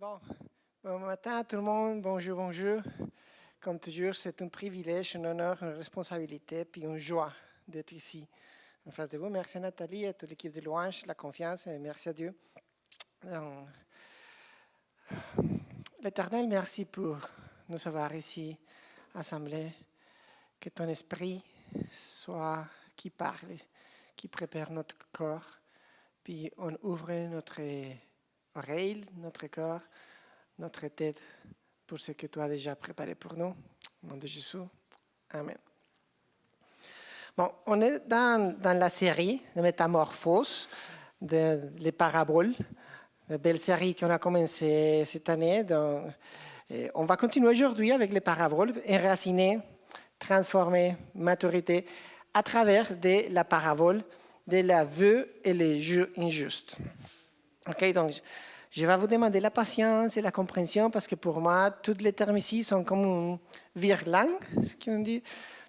Bon, bon matin à tout le monde, bonjour, bonjour. Comme toujours, c'est un privilège, un honneur, une responsabilité, puis une joie d'être ici en face de vous. Merci à Nathalie et à toute l'équipe de Louange, la confiance, et merci à Dieu. Donc, L'Éternel, merci pour nous avoir ici assemblés. Que ton esprit soit qui parle, qui prépare notre corps, puis on ouvre notre oreille, notre corps, notre tête pour ce que tu as déjà préparé pour nous. Au nom de Jésus. Amen. Bon, on est dans la série de Métamorphose, les paraboles, une belle série qu'on a commencé cette année. Donc, on va continuer aujourd'hui avec les paraboles, enraciner, transformer, maturité, à travers de la parabole de l'aveu et les jeux injustes. Ok, donc je vais vous demander la patience et la compréhension parce que pour moi, tous les termes ici sont comme une virlangue, ce qu'on dit,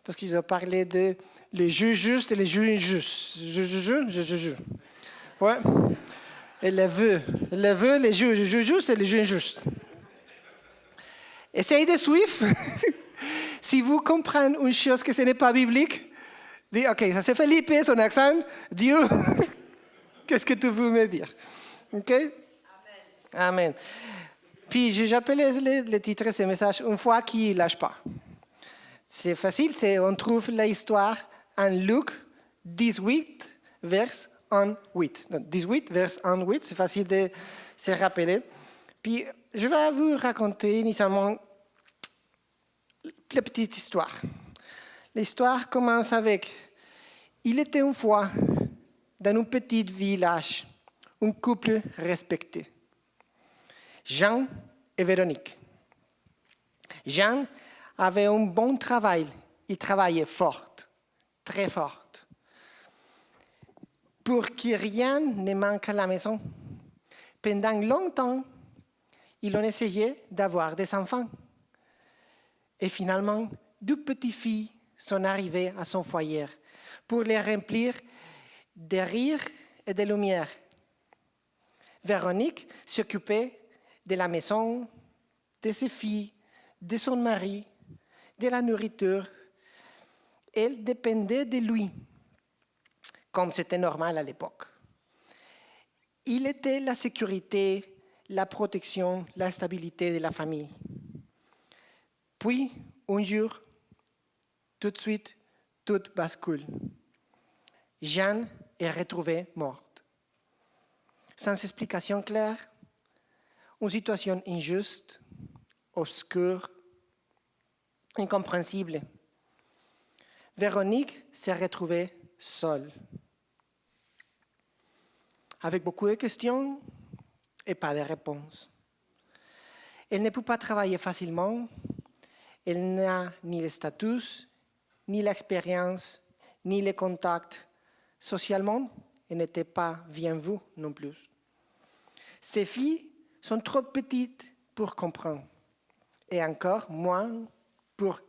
parce qu'ils ont parlé de les jeux justes et les jeux injustes. Je. Ouais. Et les vœux, les jeux justes et les jeux injustes. Essayez de suivre. Si vous comprenez une chose que ce n'est pas biblique, dites, ok, ça c'est Felipe, son accent, Dieu, qu'est-ce que tu veux me dire? Ok? Amen. Puis j'appelle le titre de ce message une foi qui ne lâche pas. C'est facile, on trouve l'histoire en Luc 18, verset 1-8. Donc 18, verset 1-8, c'est facile de se rappeler. Puis je vais vous raconter initialement la petite histoire. L'histoire commence avec, il était une fois dans un petit village, un couple respecté. Jean et Véronique. Jean avait un bon travail. Il travaillait fort, très fort, pour que rien ne manque à la maison. Pendant longtemps, ils ont essayé d'avoir des enfants. Et finalement, deux petites filles sont arrivées à son foyer pour les remplir de rire et de lumière. Véronique s'occupait de la maison, de ses filles, de son mari, de la nourriture. Elle dépendait de lui, comme c'était normal à l'époque. Il était la sécurité, la protection, la stabilité de la famille. Puis, un jour, tout de suite, tout bascule. Jeanne est retrouvée morte. Sans explication claire, une situation injuste, obscure, incompréhensible. Véronique s'est retrouvée seule, avec beaucoup de questions et pas de réponses. Elle ne peut pas travailler facilement, elle n'a ni le statut, ni l'expérience, ni les contacts. Socialement, elle n'était pas bien vue non plus. Ses filles sont trop petites pour comprendre, et encore moins pour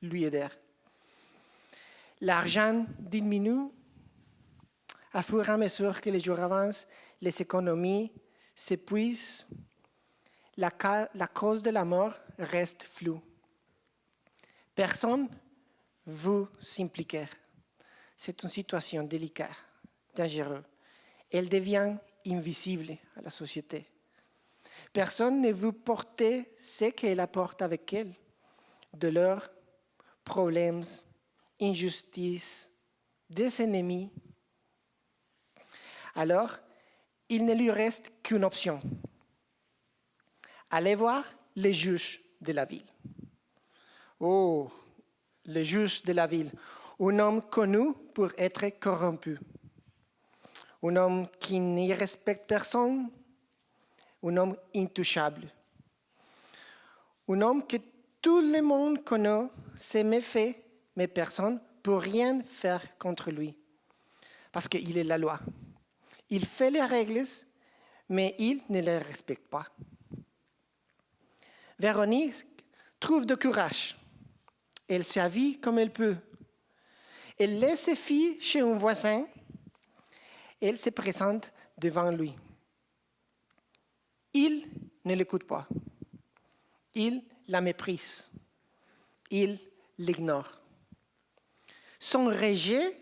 lui aider. L'argent diminue. À fur et à mesure que les jours avancent, les économies s'épuisent. La cause de la mort reste floue. Personne ne veut s'impliquer. C'est une situation délicate, dangereuse. Elle devient invisible à la société. Personne ne veut porter ce qu'elle apporte avec elle, de leurs problèmes, injustices, des ennemis. Alors, il ne lui reste qu'une option. Aller voir les juges de la ville. Oh, les juges de la ville. Un homme connu pour être corrompu. Un homme qui ne respecte personne. Un homme intouchable. Un homme que tout le monde connaît ses méfaits, mais personne ne peut rien faire contre lui. Parce qu'il est la loi. Il fait les règles, mais il ne les respecte pas. Véronique trouve du courage. Elle s'habille comme elle peut. Elle laisse ses filles chez un voisin. Elle se présente devant lui. Il ne l'écoute pas. Il la méprise. Il l'ignore. Son rejet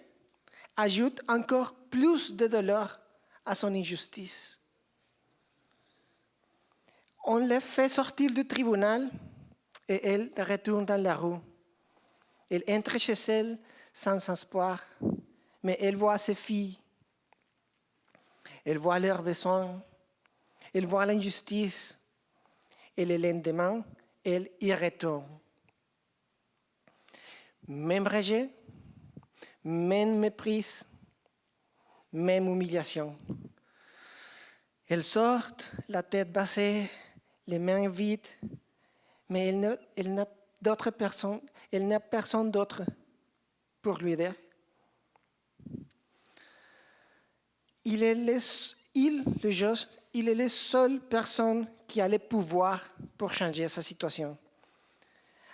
ajoute encore plus de douleur à son injustice. On la fait sortir du tribunal et elle retourne dans la rue. Elle entre chez elle sans espoir, mais elle voit ses filles. Elle voit leurs besoins. Elle voit l'injustice. Et le lendemain, elle y retourne. Même rejet, même méprise, même humiliation. Elle sort, la tête baissée, les mains vides, mais elle n'a d'autre personne, elle n'a personne d'autre pour lui aider. Il est la seule personne qui a le pouvoir pour changer sa situation.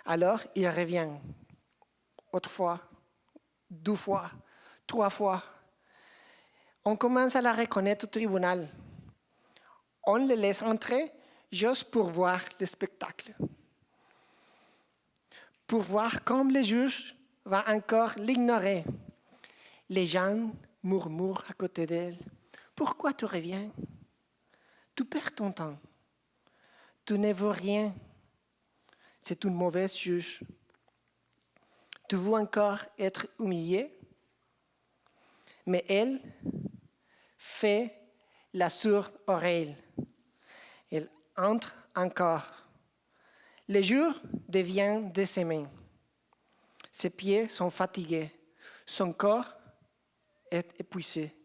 Alors, il revient. Autrefois, 2 fois, 3 fois. On commence à la reconnaître au tribunal. On le laisse entrer juste pour voir le spectacle. Pour voir comme le juge va encore l'ignorer. Les gens murmurent à côté d'elle. Pourquoi tu reviens? Tu perds ton temps. Tu ne veux rien. C'est une mauvaise juge. Tu veux encore être humilié? Mais elle fait la sourde oreille. Elle entre encore. Le jour devient décimé. Ses pieds sont fatigués. Son corps est épuisé.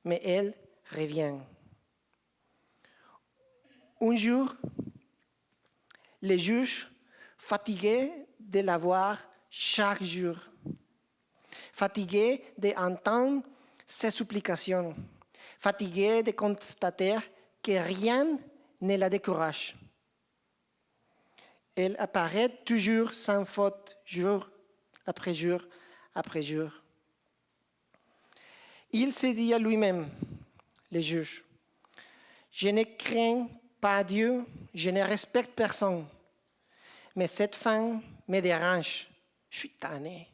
Mais elle revient. Un jour, le juge, fatigué de la voir chaque jour, fatigué d'entendre ses supplications, fatigué de constater que rien ne la décourage. Elle apparaît toujours sans faute, jour après jour après jour. Il se dit à lui-même, le juge, je ne crains pas Dieu, je ne respecte personne, mais cette femme me dérange, je suis tanné.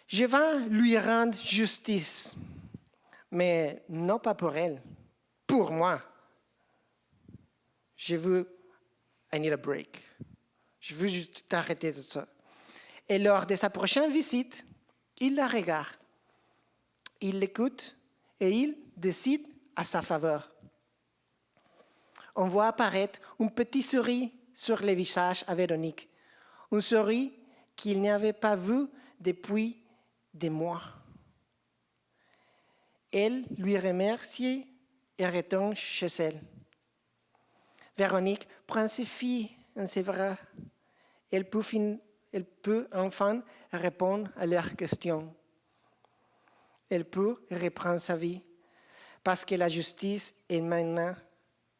Je vais lui rendre justice, mais non pas pour elle, pour moi. I need a break. Je veux juste arrêter tout ça. Et lors de sa prochaine visite, il la regarde. Il l'écoute et il décide à sa faveur. On voit apparaître un petit sourire sur le visage à Véronique. Un sourire qu'il n'avait pas vu depuis des mois. Elle lui remercie et retourne chez elle. Véronique prend ses filles en ses bras. Elle peut enfin répondre à leurs questions. Elle peut reprendre sa vie parce que la justice est maintenant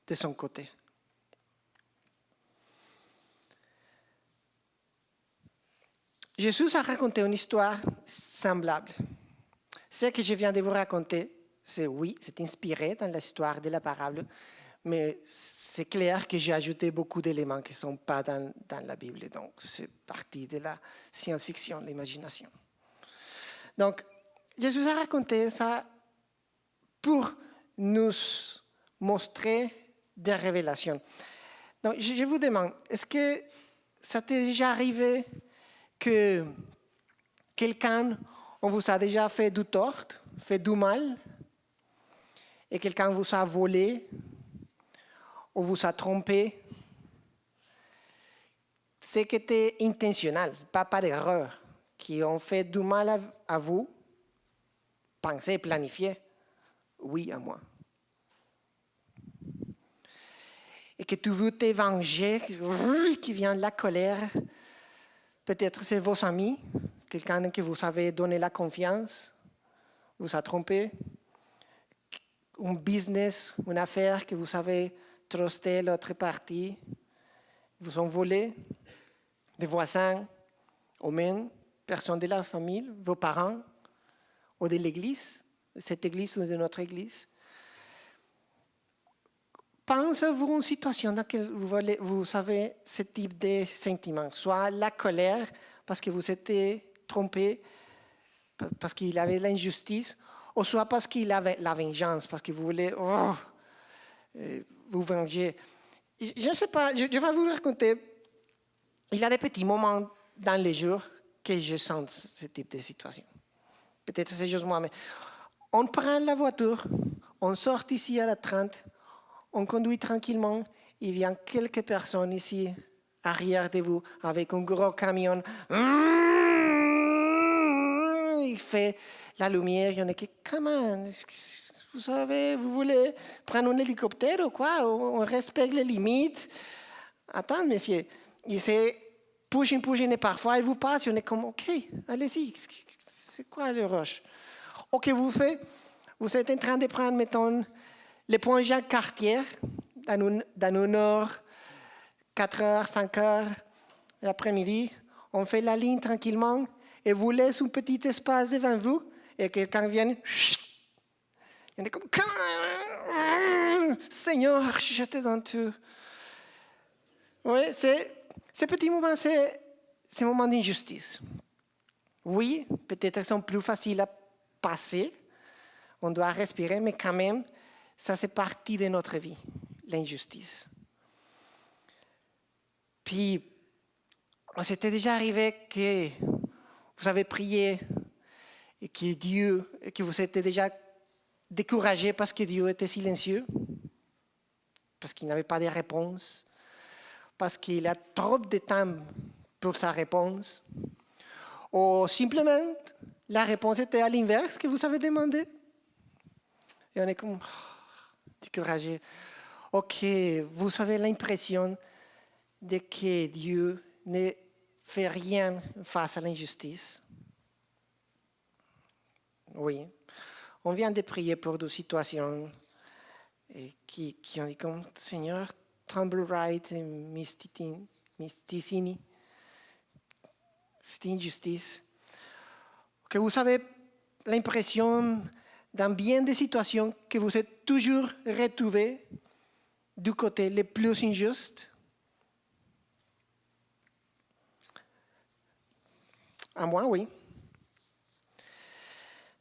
de son côté. Jésus a raconté une histoire semblable. Ce que je viens de vous raconter, c'est inspiré dans l'histoire de la parable, mais c'est clair que j'ai ajouté beaucoup d'éléments qui ne sont pas dans la Bible. Donc, c'est partie de la science-fiction, l'imagination. Donc, Jésus a raconté ça pour nous montrer des révélations. Donc, je vous demande, est-ce que ça t'est déjà arrivé que quelqu'un, on vous a déjà fait du tort, fait du mal, et quelqu'un vous a volé, ou vous a trompé? C'est que c'était intentionnel, pas par erreur, qui ont fait du mal à vous, pensé, planifié, oui à moi. Et que tu veux te venger, qui vient de la colère, peut-être c'est vos amis, quelqu'un que vous avez donné la confiance, vous a trompé, un business, une affaire que vous avez trusté l'autre partie, vous ont volé, des voisins, ou même personnes de la famille, vos parents, ou de l'église, de cette église ou de notre église. Pensez-vous une situation dans laquelle vous avez ce type de sentiment, soit la colère parce que vous êtes trompé, parce qu'il avait l'injustice, ou soit parce qu'il avait la vengeance, parce que vous voulez vous venger. Je ne sais pas, je vais vous raconter. Il y a des petits moments dans les jours que je sens ce type de situation. Peut-être c'est juste moi, mais on prend la voiture, on sort ici à la 30, on conduit tranquillement, il vient quelques personnes ici, arrière de vous, avec un gros camion. Il fait la lumière, il y en a qui, comment, vous savez, vous voulez prendre un hélicoptère ou quoi? On respecte les limites. Attends, monsieur, il s'est pushing, et parfois il vous passe, on est comme, ok, allez-y, c'est quoi le rush? Ok, vous êtes en train de prendre, mettons, le pont Jacques-Cartier, dans une heure, 4 heures, 5 heures, l'après-midi, on fait la ligne tranquillement et vous laisse un petit espace devant vous et quelqu'un vient, on est comme, Seigneur, je te donne tout. Oui, ces petits moments, c'est un moment d'injustice. Oui, peut-être qu'ils sont plus faciles à passer, on doit respirer, mais quand même, ça c'est partie de notre vie, l'injustice. Puis, c'était déjà arrivé que vous avez prié et que vous étiez déjà découragé parce que Dieu était silencieux, parce qu'il n'avait pas de réponse, parce qu'il a trop de temps pour sa réponse, ou simplement la réponse était à l'inverse que vous avez demandé. Et on est comme découragé. Ok, vous avez l'impression de que Dieu ne fait rien face à l'injustice. Oui, on vient de prier pour des situations qui ont dit comme Seigneur, Trumbull Wright et Mysticini, c'est injustice. Que vous avez l'impression dans bien des situations que vous êtes toujours retrouvé du côté le plus injuste. À moi, oui.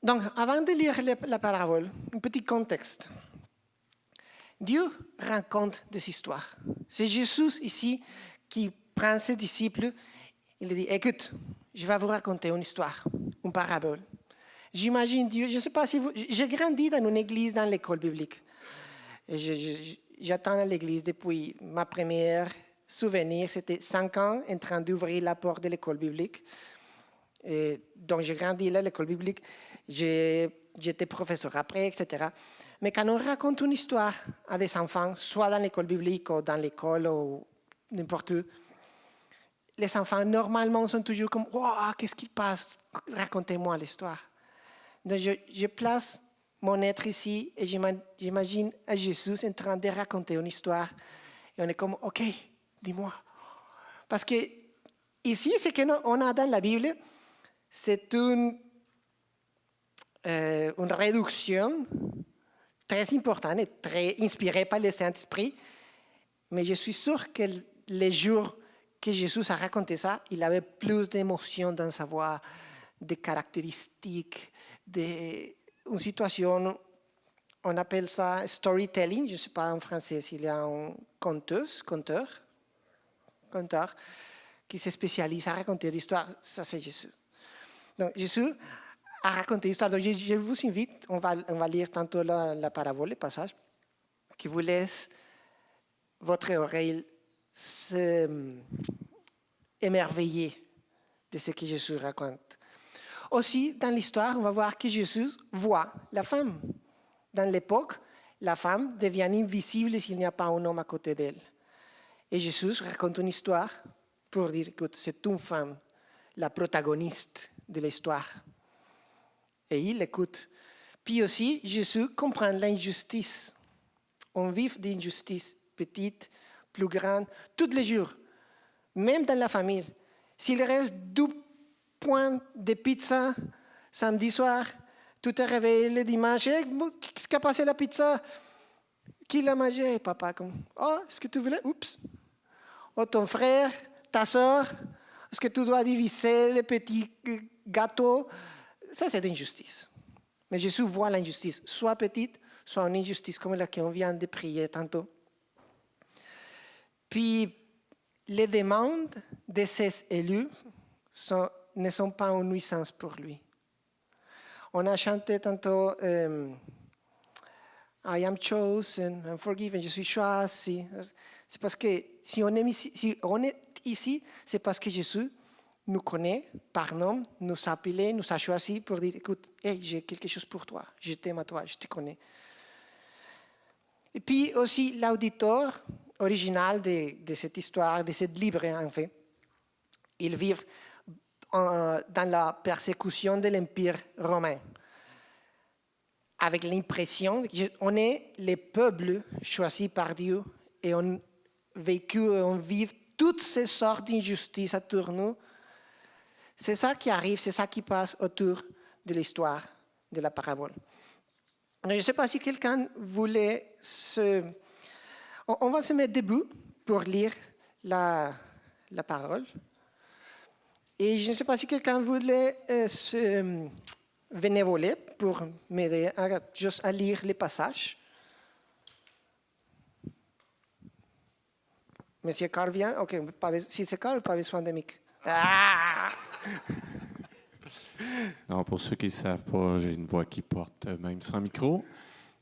Donc, avant de lire la parabole, un petit contexte. Dieu raconte des histoires. C'est Jésus ici qui prend ses disciples. Il dit, écoute, je vais vous raconter une histoire, une parabole. J'imagine Dieu, je ne sais pas si vous... J'ai grandi dans une église, dans l'école biblique. J'attends à l'église depuis ma première souvenir. C'était 5 ans en train d'ouvrir la porte de l'école biblique. Et donc, j'ai grandi là, l'école biblique. J'étais professeur après, etc. Mais quand on raconte une histoire à des enfants, soit dans l'école biblique ou dans l'école ou n'importe où, les enfants, normalement, sont toujours comme « Wow, qu'est-ce qui passe? Racontez-moi l'histoire. » Donc, je place mon être ici et j'imagine à Jésus en train de raconter une histoire. Et on est comme « Ok, dis-moi. » Parce que ici, ce qu'on a dans la Bible, c'est une réduction très importante et très inspirée par le Saint-Esprit. Mais je suis sûr que les jours que Jésus a raconté ça, il avait plus d'émotions dans sa voix, des caractéristiques, une situation, on appelle ça storytelling, je ne sais pas en français s'il y a un conteur, qui se spécialise à raconter des histoires, ça c'est Jésus. Donc Jésus a raconté l'histoire, donc je vous invite, on va lire tantôt la parabole, le passage, qui vous laisse votre oreille émerveiller de ce que Jésus raconte. Aussi, dans l'histoire, on va voir que Jésus voit la femme. Dans l'époque, la femme devient invisible s'il n'y a pas un homme à côté d'elle. Et Jésus raconte une histoire pour dire que c'est une femme, la protagoniste de l'histoire. Et il écoute. Puis aussi, Jésus comprend l'injustice. On vit d'injustice petite, plus grande, tous les jours, même dans la famille. S'il reste 2 points de pizza samedi soir, tu te réveilles le dimanche, qu'est-ce qu'a passé la pizza? Qui l'a mangé, papa? Comme, oh, est-ce que tu voulais? Oups. Oh, ton frère, ta soeur, est-ce que tu dois diviser les petits gâteaux? Ça, c'est l'injustice. Mais Jésus voit l'injustice, soit petite, soit une injustice comme la qu'on vient de prier tantôt. Puis, les demandes de ces élus ne sont pas une nuisance pour lui. On a chanté tantôt I am chosen, I'm forgiven, je suis choisi. C'est parce que si on est ici, c'est parce que Jésus nous connaît par nom, nous a appelés, nous a choisis pour dire, écoute, hey, j'ai quelque chose pour toi, je t'aime à toi, je te connais. Et puis aussi l'auditeur original de cette histoire, de ce livre en fait, ils vivent dans la persécution de l'Empire romain, avec l'impression qu'on est les peuples choisis par Dieu et on vit toutes ces sortes d'injustices autour de nous. C'est ça qui arrive, c'est ça qui passe autour de l'histoire de la parabole. Je ne sais pas si quelqu'un voulait On va se mettre debout pour lire la parole. Et je ne sais pas si quelqu'un voulait se bénévoler pour m'aider juste à lire les passages. Monsieur Carl vient? OK, si c'est Carl, pas besoin de mic. Ah! Non, pour ceux qui ne savent pas, j'ai une voix qui porte même sans micro.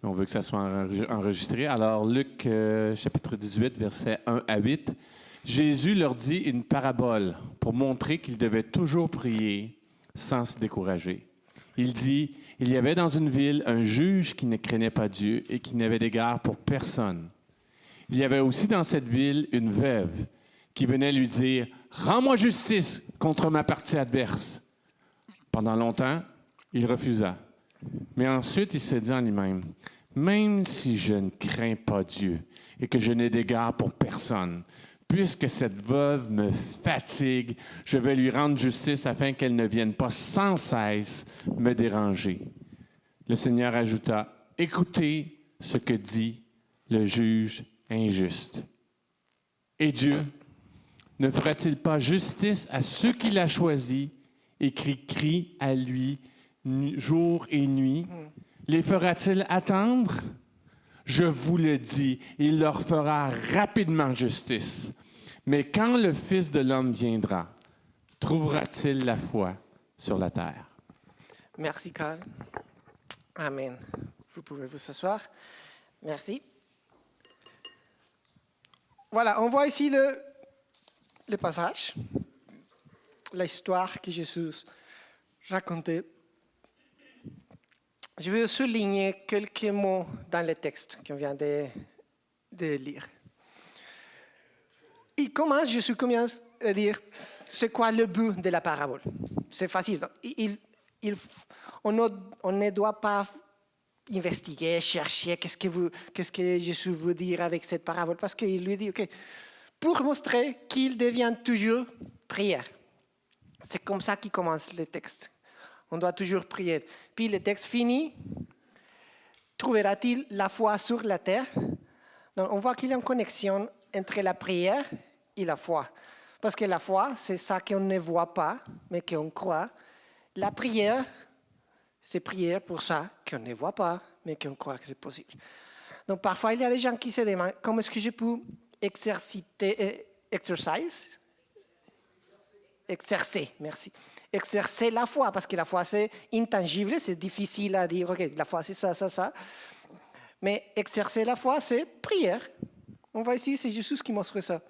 On veut que ça soit enregistré. Alors, Luc, chapitre 18, versets 1 à 8. Jésus leur dit une parabole pour montrer qu'ils devaient toujours prier sans se décourager. Il dit, il y avait dans une ville un juge qui ne craignait pas Dieu et qui n'avait d'égard pour personne. Il y avait aussi dans cette ville une veuve qui venait lui dire, « Rends-moi justice contre ma partie adverse. » Pendant longtemps, il refusa. Mais ensuite, il se dit en lui-même, « Même si je ne crains pas Dieu et que je n'ai d'égard pour personne, puisque cette veuve me fatigue, je vais lui rendre justice afin qu'elle ne vienne pas sans cesse me déranger. » Le Seigneur ajouta, « Écoutez ce que dit le juge injuste. Et Dieu ne fera-t-il pas justice à ceux qu'il a choisis et qui crient à lui jour et nuit? Les fera-t-il attendre? Je vous le dis, il leur fera rapidement justice. Mais quand le Fils de l'homme viendra, trouvera-t-il la foi sur la terre? » Merci, Carl. Amen. Vous pouvez vous asseoir. Merci. Voilà, on voit ici le passage, l'histoire que Jésus racontait. Je vais souligner quelques mots dans le texte qu'on vient de lire. Jésus commence à dire, c'est quoi le but de la parabole? C'est facile. On ne doit pas investiguer, chercher qu'est-ce que Jésus veut dire avec cette parabole, parce qu'il lui dit, OK, pour montrer qu'il devient toujours prière. C'est comme ça qu'il commence le texte. On doit toujours prier. Puis le texte finit, trouvera-t-il la foi sur la terre? Donc on voit qu'il y a une connexion entre la prière et la foi. Parce que la foi, c'est ça qu'on ne voit pas, mais qu'on croit. La prière, c'est prier pour ça qu'on ne voit pas, mais qu'on croit que c'est possible. Donc parfois, il y a des gens qui se demandent comment est-ce que je peux exercer la foi, parce que la foi, c'est intangible, c'est difficile à dire, OK, la foi, c'est ça, ça, ça. Mais exercer la foi, c'est prière. On voit ici, c'est Jésus qui montre ça.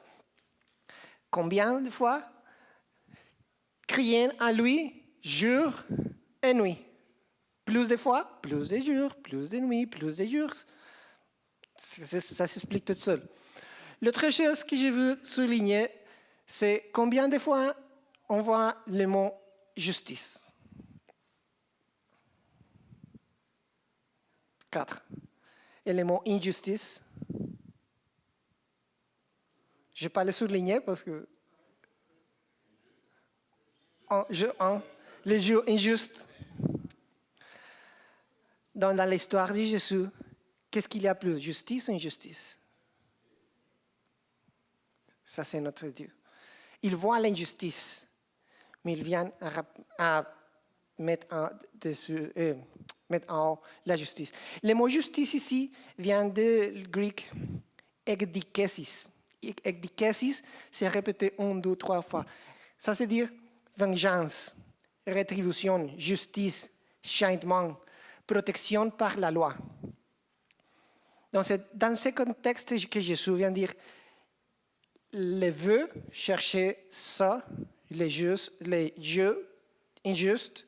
Combien de fois crier à lui jour et nuit? Plus de fois, plus de jours, plus de nuits, plus de jours. Ça s'explique tout seul. L'autre chose que je veux souligner, c'est combien de fois on voit le mot justice. 4. Et le mot injustice. Je ne vais pas le souligner parce que le jour injuste. Dans l'histoire de Jésus, qu'est-ce qu'il y a plus, justice ou injustice? Ça, c'est notre Dieu. Il voit l'injustice, mais il vient à mettre en haut la justice. Le mot justice ici vient du grec ekdikesis. Ekdikesis, c'est répété 1, 2, 3 fois. Ça veut dire vengeance, rétribution, justice, châtiment, protection par la loi. Donc, c'est dans ce contexte que Jésus vient dire, les vœux chercher ça, les dieux injustes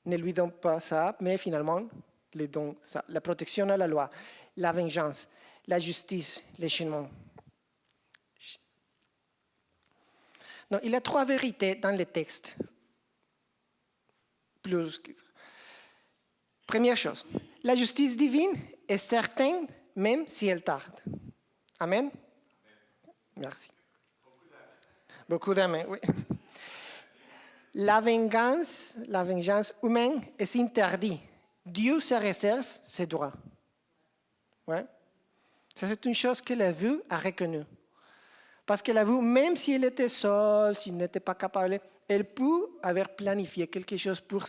ne lui donnent pas ça, mais finalement, les donnent ça. La protection à la loi, la vengeance, la justice, les châtiments. Donc, il y a 3 vérités dans le texte. Première chose, la justice divine est certaine même si elle tarde. Amen. Merci. Beaucoup d'amen, oui. La vengeance humaine est interdite. Dieu se réserve ses droits. Ouais. Ça, c'est une chose que la vue a reconnue. Parce que la vue, même si elle était seule, s'il n'était pas capable, elle peut avoir planifié quelque chose pour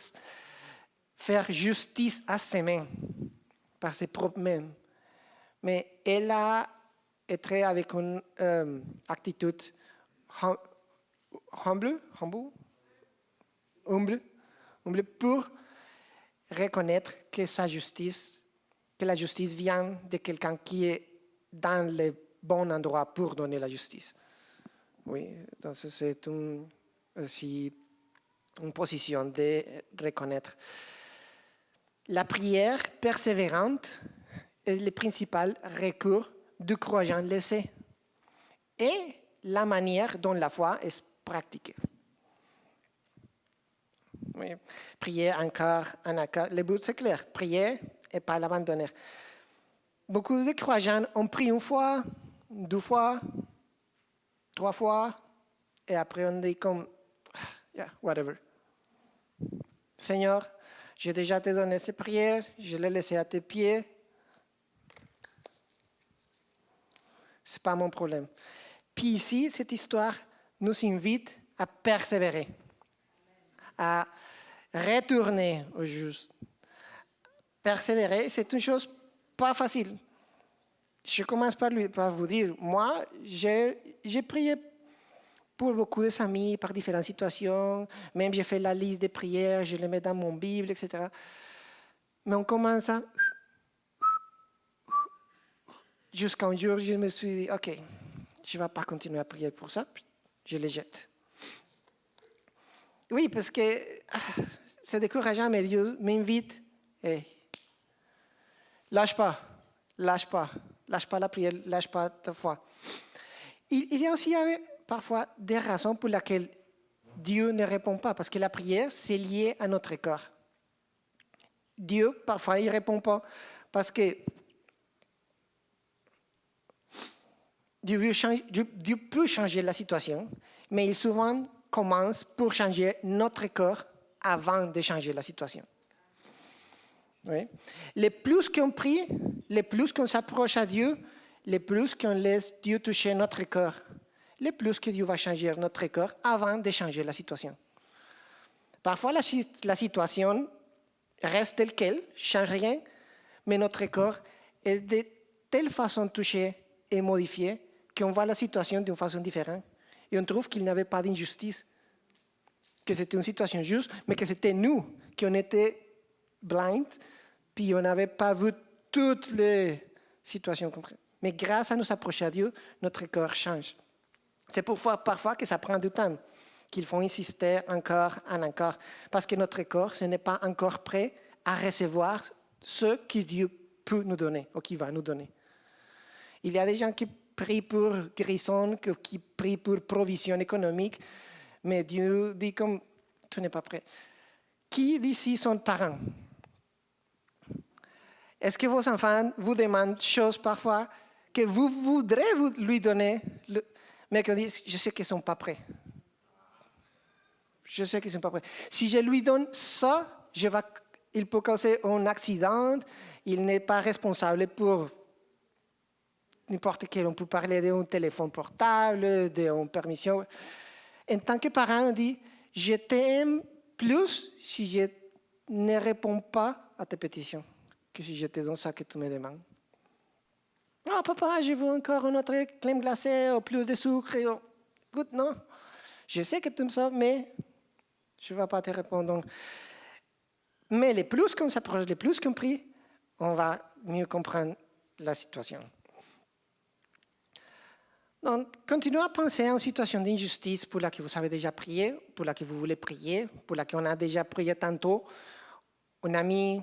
faire justice à ses mains, par ses propres mains. Mais elle a été avec une attitude humble pour reconnaître que la justice vient de quelqu'un qui est dans le bon endroit pour donner la justice. Oui, donc c'est aussi une position de reconnaître. La prière persévérante est le principal recours du croyant laissé et la manière dont la foi est pratiquée. Oui. Prier encore. Le but, c'est clair. Prier et pas l'abandonner. Beaucoup de croyants ont prié 1 fois, 2 fois, 3 fois, et après on dit comme, yeah, whatever. Seigneur, j'ai déjà te donné ces prières, je les laissé à tes pieds. Ce n'est pas mon problème. Puis ici, cette histoire nous invite à persévérer, à retourner au juste. Persévérer, c'est une chose pas facile. Je commence par vous dire, moi, j'ai prié pour beaucoup de amis, par différentes situations, même j'ai fait la liste des prières, je les mets dans mon Bible, etc. Mais on commence à... Jusqu'à un jour, je me suis dit, OK, je ne vais pas continuer à prier pour ça, je les jette. Oui, parce que c'est décourageant, mais Dieu m'invite, hey, lâche pas la prière, lâche pas ta foi. Il y a aussi parfois des raisons pour lesquelles Dieu ne répond pas, parce que la prière, c'est lié à notre corps. Dieu, parfois, il ne répond pas, parce que Dieu peut changer la situation, mais il souvent commence pour changer notre corps avant de changer la situation. Oui. Le plus qu'on prie, le plus qu'on s'approche à Dieu, le plus qu'on laisse Dieu toucher notre corps, le plus que Dieu va changer notre corps avant de changer la situation. Parfois, la situation reste telle qu'elle, ne change rien, mais notre corps est de telle façon touché et modifié qu'on voit la situation d'une façon différente. Et on trouve qu'il n'y avait pas d'injustice, que c'était une situation juste, mais que c'était nous qui on était blind, puis on n'avait pas vu toutes les situations concrètes. Mais grâce à nous approcher à Dieu, notre corps change. C'est parfois que ça prend du temps, qu'il faut insister encore, parce que notre corps, ce n'est pas encore prêt à recevoir ce que Dieu peut nous donner, ou qui va nous donner. Il y a des gens qui prient pour guérison, qui prient pour provision économique, mais Dieu dit comme, tu n'es pas prêt. Qui d'ici sont parents? Est-ce que vos enfants vous demandent des choses parfois que vous voudrez lui donner, mais qu'on dit, je sais qu'ils ne sont pas prêts. Je sais qu'ils ne sont pas prêts. Si je lui donne ça, il peut causer un accident, Il n'est pas responsable pour n'importe quel. On peut parler d'un téléphone portable, d'une permission. En tant que parent, on dit, je t'aime plus si je ne réponds pas à tes pétitions que si je te donne ça que tu me demandes. Oh, papa, je veux encore une autre crème glacée ou plus de sucre. Écoute, non. Je sais que tu me sauves, mais je ne vais pas te répondre. Donc, mais les plus qu'on s'approche, les plus qu'on prie, on va mieux comprendre la situation. Donc, continuez à penser à une situation d'injustice pour laquelle vous avez déjà prié, pour laquelle vous voulez prier, pour laquelle on a déjà prié tantôt. Un ami,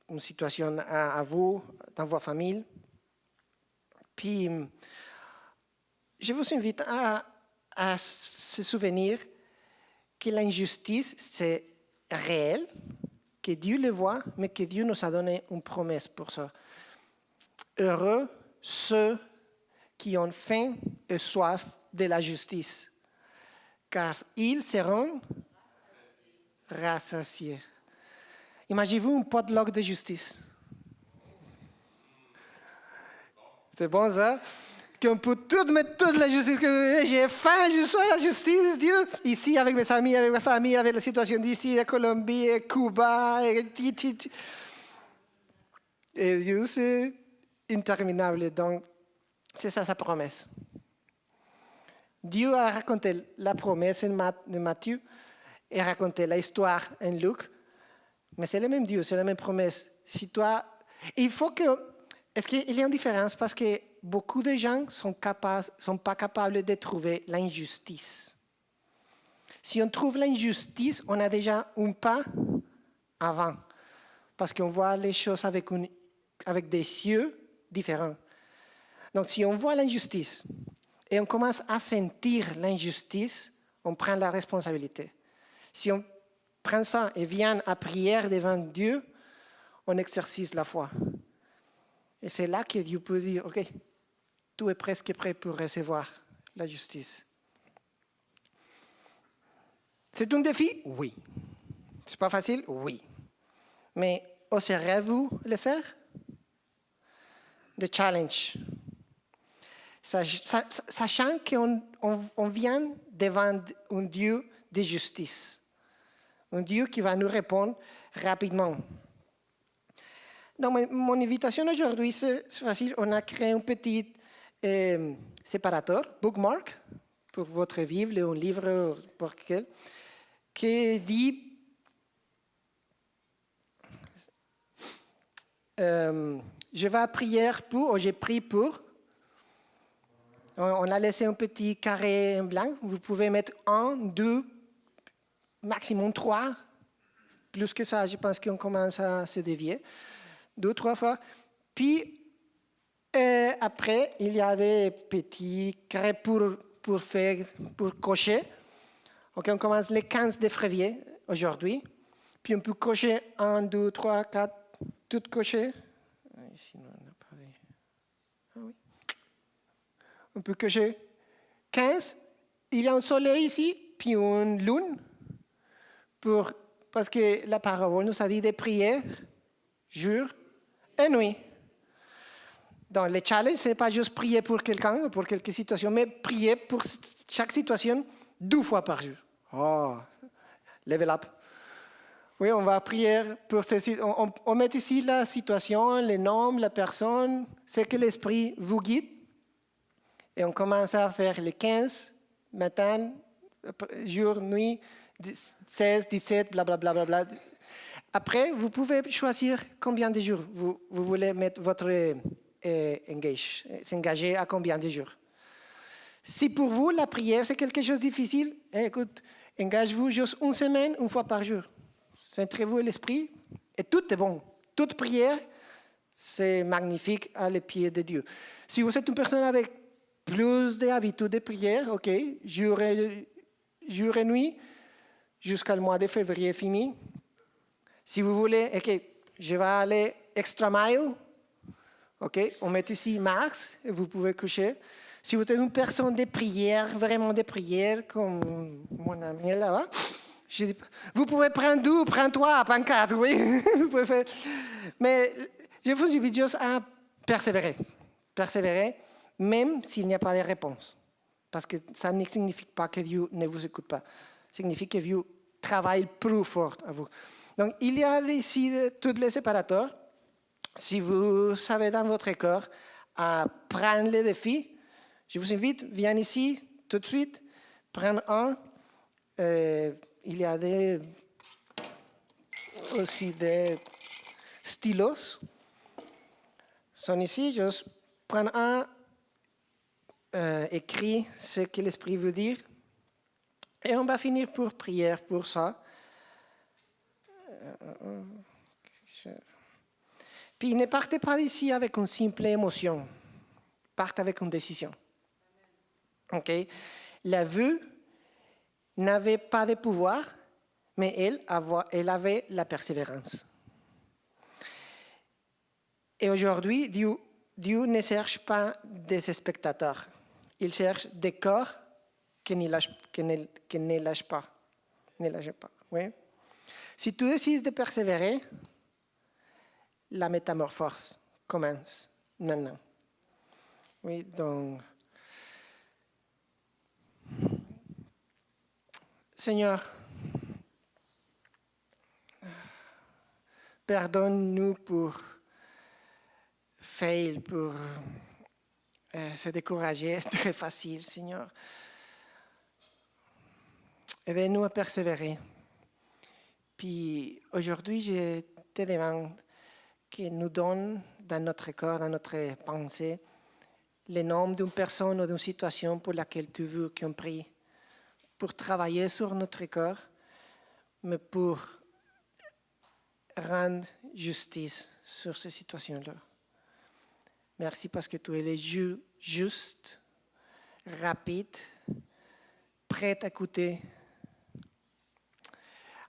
une situation à vous, dans votre famille. Puis, je vous invite à se souvenir que l'injustice, c'est réel, que Dieu le voit, mais que Dieu nous a donné une promesse pour ça. Heureux ceux qui ont faim et soif de la justice, car ils seront rassasiés. Imaginez-vous un potluck de justice. C'est bon ça? Qu'on peut tout mettre toute la justice. J'ai faim, je suis la justice, Dieu. Ici, avec mes amis, avec ma famille, avec la situation d'ici, la Colombie, Cuba. Et Dieu, c'est interminable. Donc, c'est ça sa promesse. Dieu a raconté la promesse de Matthieu et a raconté l'histoire en Luc. Mais c'est le même Dieu, c'est la même promesse. Si toi, il faut que... Est-ce qu'il y a une différence? Parce que beaucoup de gens ne sont pas capables de trouver l'injustice. Si on trouve l'injustice, on a déjà un pas avant. Parce qu'on voit les choses avec des yeux différents. Donc, si on voit l'injustice et on commence à sentir l'injustice, on prend la responsabilité. Si on prend ça et vient à prière devant Dieu, on exerce la foi. Et c'est là que Dieu peut dire, OK, tout est presque prêt pour recevoir la justice. C'est un défi? Oui. C'est pas facile? Oui. Mais oserez-vous le faire? The challenge. Sachant qu'on vient devant un Dieu de justice. Un Dieu qui va nous répondre rapidement. Donc, mon invitation aujourd'hui, c'est facile. On a créé un petit séparateur, bookmark, pour votre livre, un livre pour quel, qui dit je vais à prière pour, ou j'ai prié pour. On a laissé un petit carré blanc. Vous pouvez mettre 1, 2, maximum 3. Plus que ça, je pense qu'on commence à se dévier. 2, 3 fois. Puis, après, il y a des petits carrés pour cocher. Okay, on commence le 15 février aujourd'hui. Puis, on peut cocher 1, 2, 3, 4, tout cocher. Ici, on n'a pas de... Ah oui. On peut cocher 15. Il y a un soleil ici, puis une lune. Parce que la parole nous a dit de prier jour et nuit. Donc, le challenge, ce n'est pas juste prier pour quelqu'un, pour quelques situations, mais prier pour chaque situation 2 fois par jour. Oh, level up. Oui, on va prier pour ceci. On met ici la situation, le nom, la personne, ce que l'Esprit vous guide. Et on commence à faire les 15, matin, jour, nuit, 16, 17, blablabla. Bla, bla, bla. Après, vous pouvez choisir combien de jours vous voulez mettre votre s'engager à combien de jours. Si pour vous, la prière, c'est quelque chose de difficile, écoute, engagez-vous juste 1 semaine, 1 fois par jour. Centrez-vous l'esprit et tout est bon. Toute prière, c'est magnifique à les pieds de Dieu. Si vous êtes une personne avec plus d'habitude de prière, ok, jour et nuit, jusqu'au mois de février fini. Si vous voulez, ok, je vais aller extra mile, ok, on met ici mars, et vous pouvez coucher. Si vous êtes une personne de prière, vraiment de prière, comme mon ami là-bas, vous pouvez prendre 2, prendre 3, prendre 4, oui. Vous pouvez faire. Mais Je vous invite juste à persévérer. Persévérer, même s'il n'y a pas de réponse. Parce que ça ne signifie pas que Dieu ne vous écoute pas. Ça signifie que Dieu travaille plus fort à vous. Donc, il y a ici tous les séparateurs. Si vous savez dans votre corps à prendre le défi, je vous invite, viens ici tout de suite, prendre un. Il y a aussi des stylos. Sont ici, juste prendre un, écrit ce que l'Esprit veut dire. Et on va finir pour prière pour ça. Puis ne partez pas d'ici avec une simple émotion. Partez avec une décision. OK? La vue n'avait pas de pouvoir, mais elle avait la persévérance. Et aujourd'hui, Dieu ne cherche pas des spectateurs. Il cherche des corps qui ne lâchent pas. Ne lâchent pas. Oui? Si tu décides de persévérer, la métamorphose commence maintenant. Oui, donc, Seigneur, pardonne-nous pour fail, pour se décourager très facile, Seigneur. Aide-nous à persévérer. Puis aujourd'hui, je te demande que nous donne dans notre corps, dans notre pensée, le nom d'une personne ou d'une situation pour laquelle tu veux qu'on prie, pour travailler sur notre corps, mais pour rendre justice sur ces situations-là. Merci parce que tu es juste, rapide, prêt à écouter,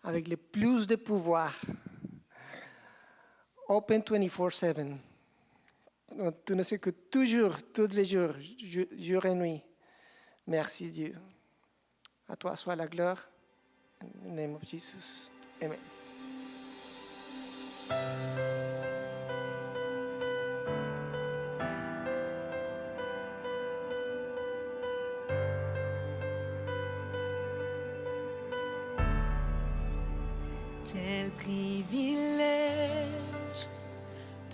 avec le plus de pouvoir. Open 24/7. Tu ne sais que toujours, tous les jours, jour et nuit. Merci Dieu. À toi soit la gloire. In the name of Jesus. Amen. Quel privilège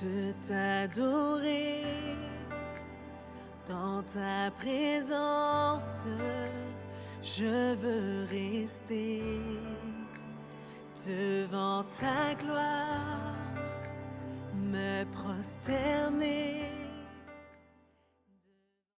de t'adorer dans ta présence. Je veux rester devant ta gloire, me prosterner